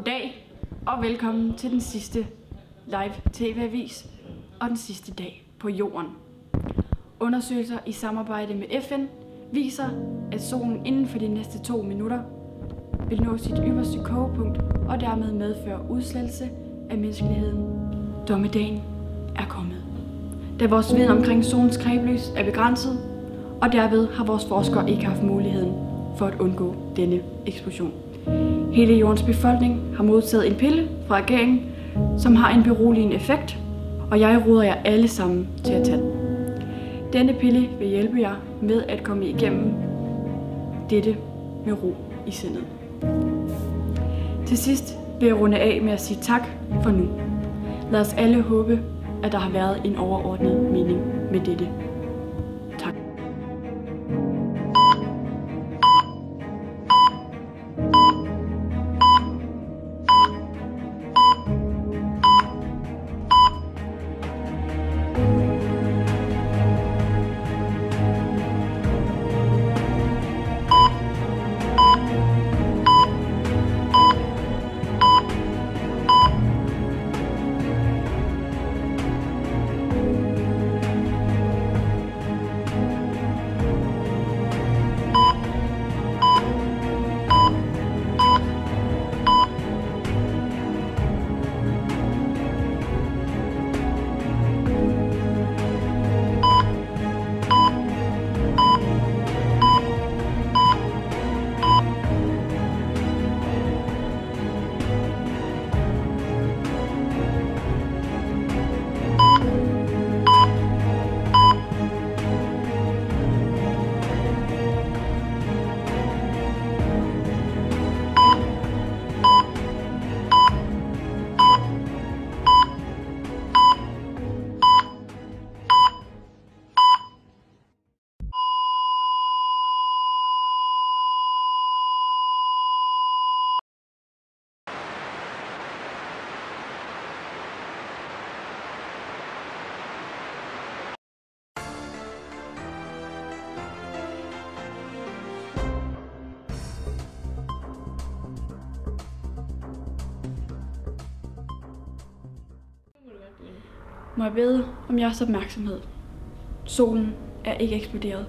Goddag og velkommen til den sidste live tv-avis og den sidste dag på jorden. Undersøgelser i samarbejde med FN viser, at solen inden for de næste 2 minutter vil nå sit ypperste kogepunkt og dermed medføre udslettelse af menneskeligheden. Dommedagen er kommet. Da vores viden omkring solens kreblys er begrænset, og derved har vores forskere ikke haft muligheden for at undgå denne eksplosion. Hele jordens befolkning har modtaget en pille fra regeringen, som har en beroligende effekt, og jeg råder jer alle sammen til at tage den. Denne pille vil hjælpe jer med at komme igennem dette med ro i sindet. Til sidst vil jeg runde af med at sige tak for nu. Lad os alle håbe, at der har været en overordnet mening med dette. Tak. Må jeg bede om jeres opmærksomhed. Solen er ikke eksploderet.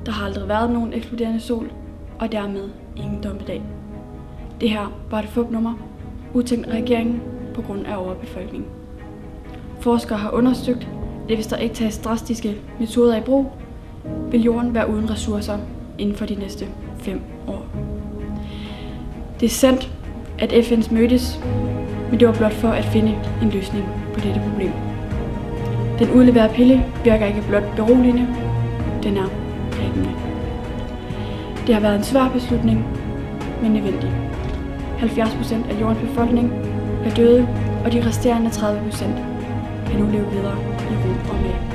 Der har aldrig været nogen eksploderende sol, og dermed ingen dommedag. Det her var et fupnummer, udtænkt af regeringen på grund af overbefolkning. Forskere har undersøgt, at hvis der ikke tages drastiske metoder i brug, vil jorden være uden ressourcer inden for de næste 5 år. Det er sandt, at FN mødtes, men det var blot for at finde en løsning på dette problem. Den udleverede pille virker ikke blot beroligende, den er dræbende. Det har været en svær beslutning, men nødvendig. 70% af jordens befolkning er døde, og de resterende 30% kan nu leve videre i ro og mag.